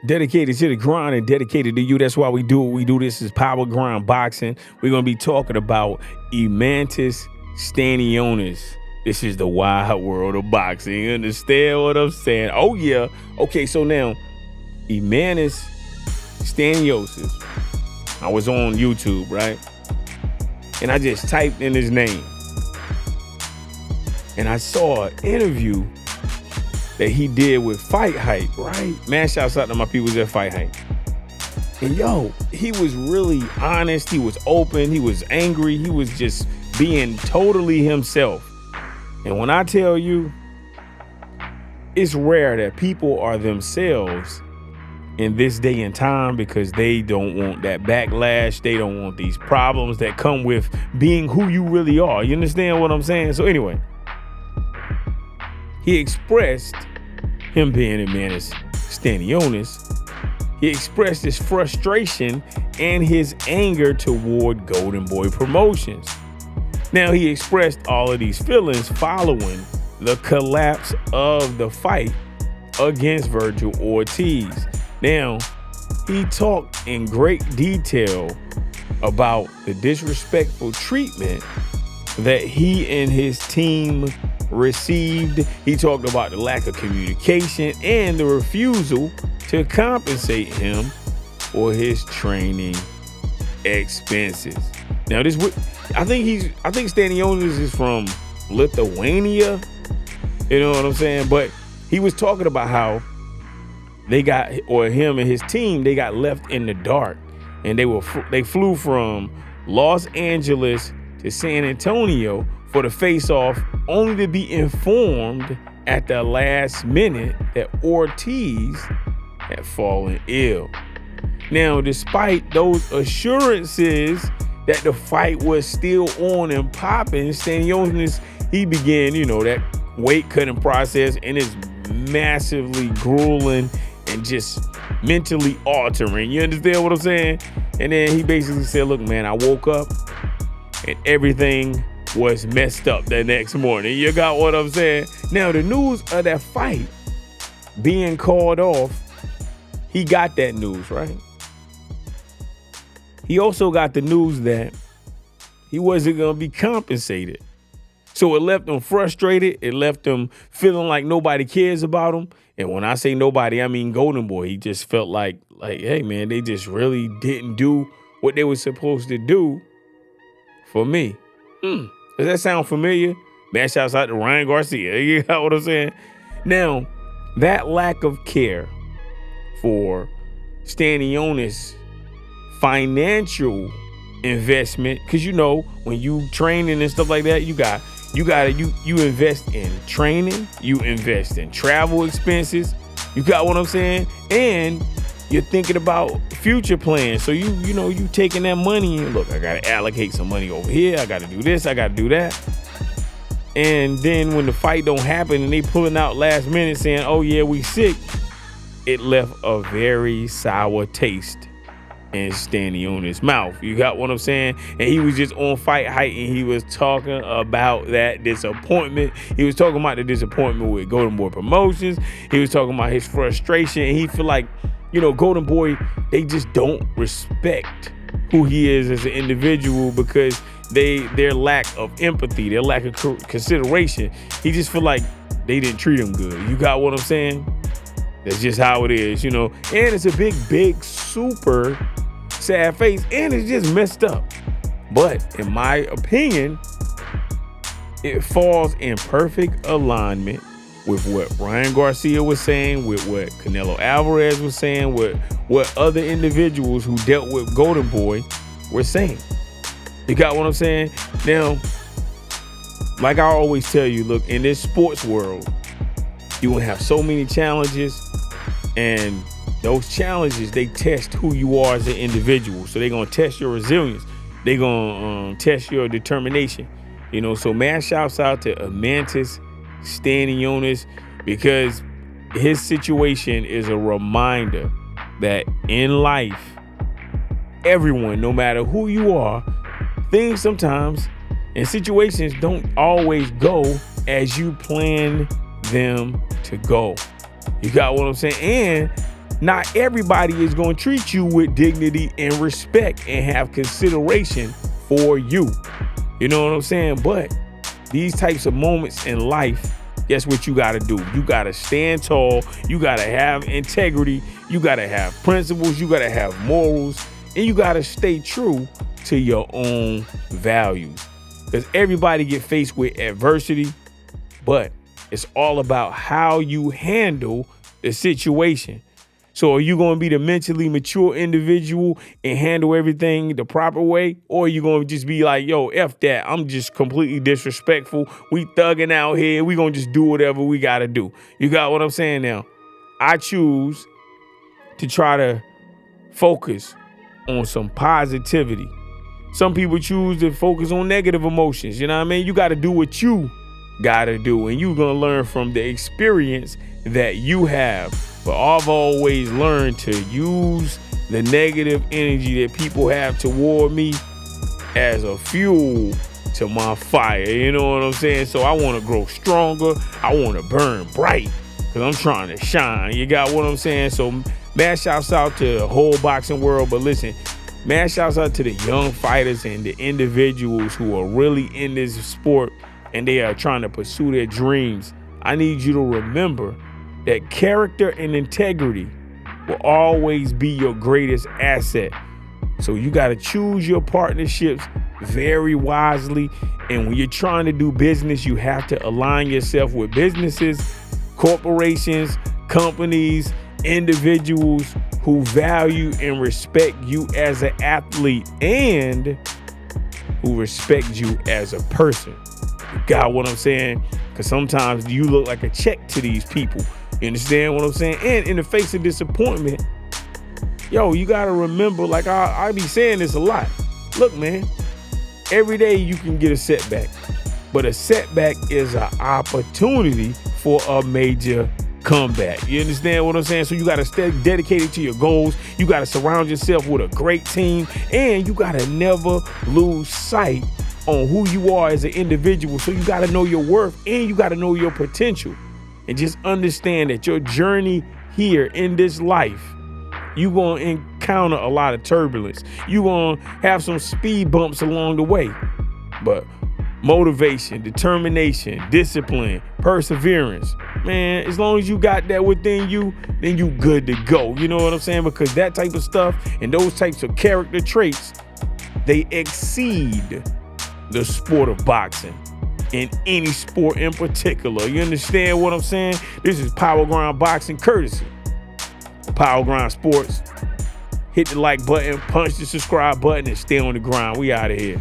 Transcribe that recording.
Dedicated to the grind and dedicated to you. That's why we do what we do. This is Power Grind Boxing. We're going to be talking about Eimantas Stanionis. This is the wild world of boxing. You understand what I'm saying? Oh, yeah. Okay, so now, Eimantas Stanionis. I was on YouTube, right? And I just typed in his name. And I saw an interview that he did with Fight Hype, right? Man, shouts out to my people at Fight Hype. And yo, he was really honest. He was open. He was angry. He was just being totally himself. And when I tell you, it's rare that people are themselves in this day and time because they don't want that backlash. They don't want these problems that come with being who you really are. You understand what I'm saying? So anyway, he expressed, him being Eimantas Stanionis, he expressed his frustration and his anger toward Golden Boy Promotions. Now, he expressed all of these feelings following the collapse of the fight against Virgil Ortiz. Now, he talked in great detail about the disrespectful treatment that he and his team received. He talked about the lack of communication and the refusal to compensate him for his training expenses. Now, I think Stanionis is from Lithuania. You know what I'm saying? But he was talking about how him and his team, they got left in the dark, and they flew from Los Angeles to San Antonio for the face-off, only to be informed at the last minute that Ortiz had fallen ill. Now, despite those assurances that the fight was still on and popping, Stanionis, he began, that weight cutting process, and it's massively grueling and just mentally altering. You understand what I'm saying? And then he basically said, look, man, I woke up and everything was messed up the next morning. You got what I'm saying? Now, the news of that fight being called off, he got that news, right? He also got the news that he wasn't going to be compensated. So it left him frustrated. It left him feeling like nobody cares about him. And when I say nobody, I mean Golden Boy. He just felt like, hey, man, they just really didn't do what they were supposed to do for me. Does that sound familiar? Man, shouts out to Ryan Garcia. You know what I'm saying? Now, that lack of care for Stanionis' financial investment, because when you training and stuff like that, you invest in training, you invest in travel expenses. You got what I'm saying? And you're thinking about future plans. So you taking that money and look, I gotta allocate some money over here. I gotta do this, I gotta do that. And then when the fight don't happen and they pulling out last minute saying, oh yeah, we sick, it left a very sour taste in Stanionis' mouth. You got what I'm saying? And he was just on Fight Hype and he was talking about that disappointment. He was talking about the disappointment with Golden Boy Promotions. He was talking about his frustration, and he feel like, Golden Boy, they just don't respect who he is as an individual because their lack of empathy, their lack of consideration. He just feel like they didn't treat him good. You got what I'm saying? That's just how it is, And it's a big, super sad face, and it's just messed up. But in my opinion, it falls in perfect alignment with what Ryan Garcia was saying, with what Canelo Alvarez was saying, with what other individuals who dealt with Golden Boy were saying. You got what I'm saying? Now, like I always tell you, look, in this sports world, you will have so many challenges, and those challenges, they test who you are as an individual. So they're going to test your resilience. They're going to test your determination. So man, shouts out to Eimantas Stanionis, because his situation is a reminder that in life, everyone, no matter who you are, things sometimes and situations don't always go as you plan them to go. You got what I'm saying? And Not everybody is going to treat you with dignity and respect and have consideration for you. You know what I'm saying? But these types of moments in life, guess what you got to do? You got to stand tall. You got to have integrity. You got to have principles. You got to have morals. And you got to stay true to your own values. Because everybody get faced with adversity, but it's all about how you handle the situation. So are you going to be the mentally mature individual and handle everything the proper way? Or are you going to just be like, yo, F that. I'm just completely disrespectful. We thugging out here. We going to just do whatever we got to do. You got what I'm saying now? I choose to try to focus on some positivity. Some people choose to focus on negative emotions. You know what I mean? You got to do what you got to do. And you're going to learn from the experience that you have. But I've always learned to use the negative energy that people have toward me as a fuel to my fire. You know what I'm saying? So I want to grow stronger. I want to burn bright because I'm trying to shine. You got what I'm saying? So mad shouts out to the whole boxing world. But listen, mad shouts out to the young fighters and the individuals who are really in this sport and they are trying to pursue their dreams. I need you to remember that character and integrity will always be your greatest asset. So you got to choose your partnerships very wisely. And when you're trying to do business, you have to align yourself with businesses, corporations, companies, individuals who value and respect you as an athlete and who respect you as a person. You got what I'm saying? Because sometimes you look like a check to these people. You understand what I'm saying? And in the face of disappointment, yo, you got to remember, like I be saying this a lot. Look, man, every day you can get a setback, but a setback is an opportunity for a major comeback. You understand what I'm saying? So you got to stay dedicated to your goals. You got to surround yourself with a great team, and you got to never lose sight on who you are as an individual. So you got to know your worth and you got to know your potential. And just understand that your journey here in this life, you're going to encounter a lot of turbulence. You're going to have some speed bumps along the way. But motivation, determination, discipline, perseverance, man, as long as you got that within you, then you good to go. You know what I'm saying? Because that type of stuff and those types of character traits, they exceed the sport of boxing. In any sport in particular. You understand what I'm saying? This is Power Grind Boxing courtesy Power Grind Sports. Hit the like button, punch the subscribe button, and stay on the grind. We out of here.